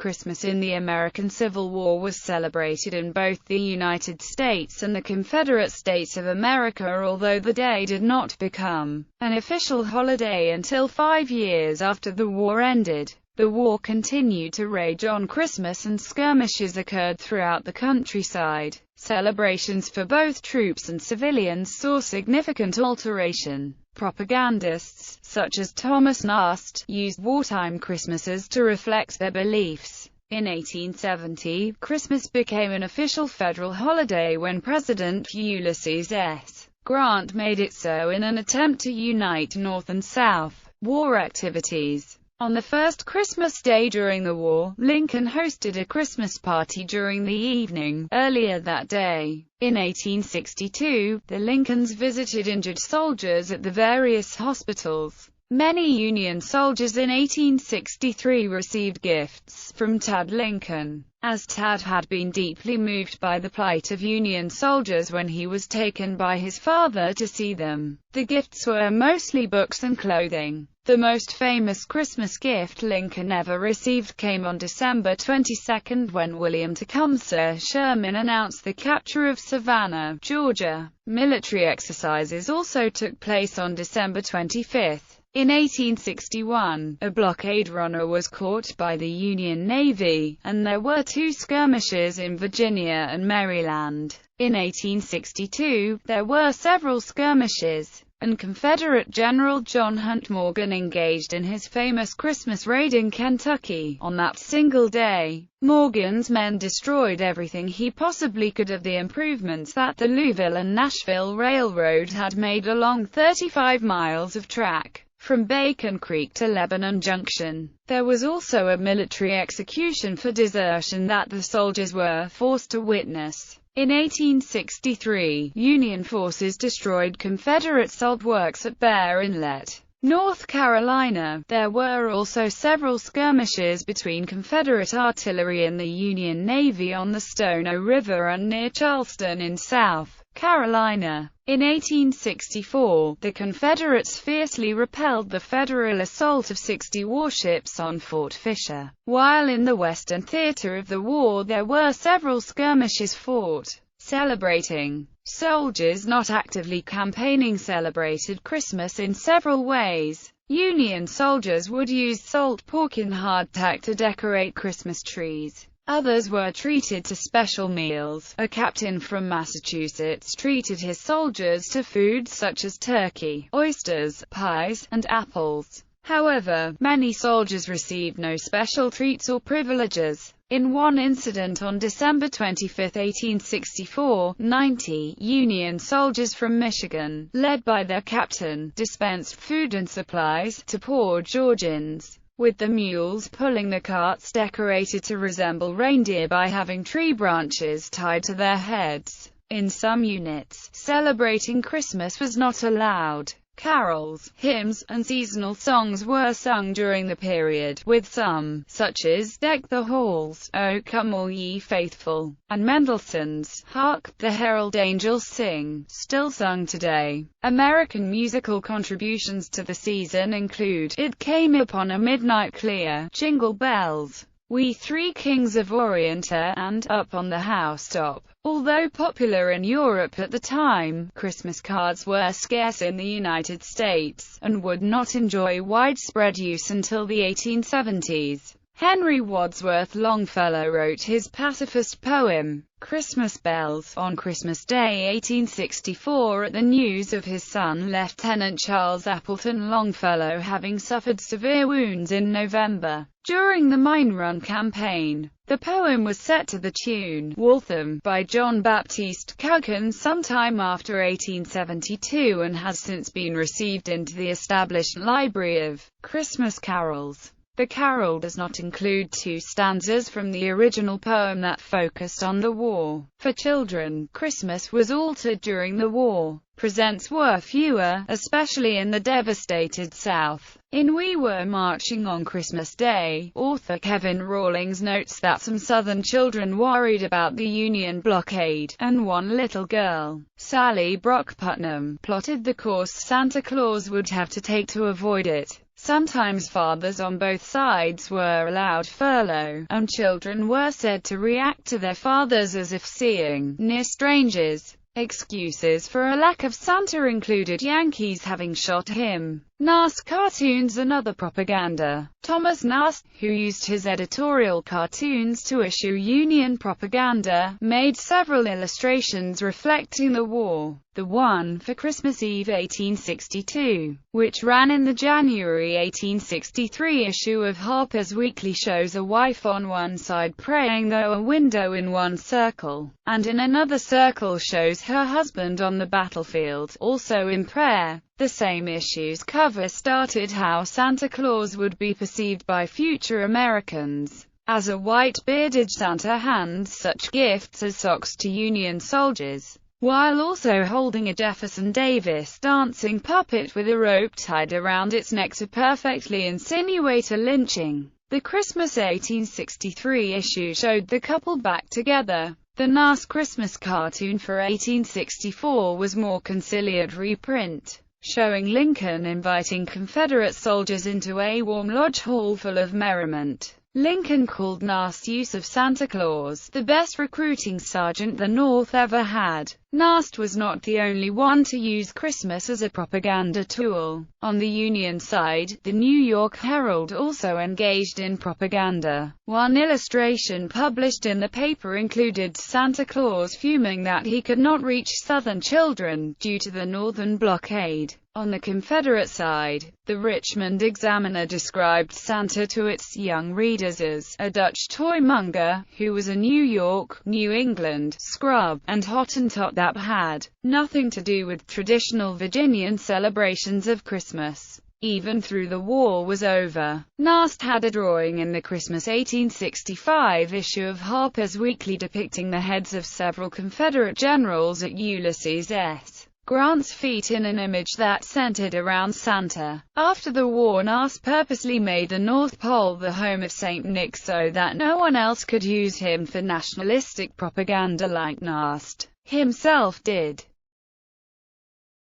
Christmas in the American Civil War was celebrated in both the United States and the Confederate States of America, although the day did not become an official holiday until 5 years after the war ended. The war continued to rage on Christmas and skirmishes occurred throughout the countryside. Celebrations for both troops and civilians saw significant alteration. Propagandists, such as Thomas Nast, used wartime Christmases to reflect their beliefs. In 1870, Christmas became an official federal holiday when President Ulysses S. Grant made it so in an attempt to unite North and South. War activities. On the first Christmas Day during the war, Lincoln hosted a Christmas party during the evening. Earlier that day, in 1862, the Lincolns visited injured soldiers at the various hospitals. Many Union soldiers in 1863 received gifts from Tad Lincoln, as Tad had been deeply moved by the plight of Union soldiers when he was taken by his father to see them. The gifts were mostly books and clothing. The most famous Christmas gift Lincoln ever received came on December 22 when William Tecumseh Sherman announced the capture of Savannah, Georgia. Military exercises also took place on December 25. In 1861, a blockade runner was caught by the Union Navy, and there were 2 skirmishes in Virginia and Maryland. In 1862, there were several skirmishes, and Confederate General John Hunt Morgan engaged in his famous Christmas raid in Kentucky. On that single day, Morgan's men destroyed everything he possibly could of the improvements that the Louisville and Nashville Railroad had made along 35 miles of track from Bacon Creek to Lebanon Junction. There was also a military execution for desertion that the soldiers were forced to witness. In 1863, Union forces destroyed Confederate salt works at Bear Inlet, North Carolina. There were also several skirmishes between Confederate artillery and the Union Navy on the Stono River and near Charleston in South Carolina. In 1864, the Confederates fiercely repelled the Federal assault of 60 warships on Fort Fisher. While in the Western theater of the war there were several skirmishes fought. Celebrating. Soldiers not actively campaigning celebrated Christmas in several ways. Union soldiers would use salt pork in hardtack to decorate Christmas trees. Others were treated to special meals. A captain from Massachusetts treated his soldiers to foods such as turkey, oysters, pies, and apples. However, many soldiers received no special treats or privileges. In one incident on December 25, 1864, 90 Union soldiers from Michigan, led by their captain, dispensed food and supplies to poor Georgians, with the mules pulling the carts decorated to resemble reindeer by having tree branches tied to their heads. In some units, celebrating Christmas was not allowed. Carols, hymns, and seasonal songs were sung during the period, with some, such as "Deck the Halls," "O Come All Ye Faithful," and Mendelssohn's "Hark, the Herald Angels Sing," still sung today. American musical contributions to the season include "It Came Upon a Midnight Clear," "Jingle Bells," "We Three Kings of Orient," and "Up on the Housetop." Although popular in Europe at the time, Christmas cards were scarce in the United States, and would not enjoy widespread use until the 1870s. Henry Wadsworth Longfellow wrote his pacifist poem, "Christmas Bells," on Christmas Day 1864 at the news of his son Lieutenant Charles Appleton Longfellow having suffered severe wounds in November during the Mine Run campaign. The poem was set to the tune "Waltham" by John Baptiste Cuggan sometime after 1872 and has since been received into the established Library of Christmas Carols. The carol does not include 2 stanzas from the original poem that focused on the war. For children, Christmas was altered during the war. Presents were fewer, especially in the devastated South. In "We Were Marching on Christmas Day," author Kevin Rawlings notes that some Southern children worried about the Union blockade, and one little girl, Sally Brock Putnam, plotted the course Santa Claus would have to take to avoid it. Sometimes fathers on both sides were allowed furlough, and children were said to react to their fathers as if seeing near strangers. Excuses for a lack of Santa included Yankees having shot him, Nast cartoons and other propaganda. Thomas Nast, who used his editorial cartoons to issue Union propaganda, made several illustrations reflecting the war. The one for Christmas Eve 1862, which ran in the January 1863 issue of Harper's Weekly, shows a wife on one side praying through a window in one circle, and in another circle shows her husband on the battlefield, also in prayer. The same issue's cover started how Santa Claus would be perceived by future Americans, as a white-bearded Santa hands such gifts as socks to Union soldiers, while also holding a Jefferson Davis dancing puppet with a rope tied around its neck to perfectly insinuate a lynching. The Christmas 1863 issue showed the couple back together. The Nast Christmas cartoon for 1864 was more conciliatory print, showing Lincoln inviting Confederate soldiers into a warm lodge hall full of merriment. Lincoln called Nast's use of Santa Claus the best recruiting sergeant the North ever had. Nast was not the only one to use Christmas as a propaganda tool. On the Union side, the New York Herald also engaged in propaganda. One illustration published in the paper included Santa Claus fuming that he could not reach Southern children due to the Northern blockade. On the Confederate side, the Richmond Examiner described Santa to its young readers as a Dutch toymonger, who was a New York, New England scrub, and Hottentot that had nothing to do with traditional Virginian celebrations of Christmas. Even though the war was over, Nast had a drawing in the Christmas 1865 issue of Harper's Weekly depicting the heads of several Confederate generals at Ulysses S. Grant's feet in an image that centered around Santa. After the war, Nast purposely made the North Pole the home of St. Nick so that no one else could use him for nationalistic propaganda like Nast himself did.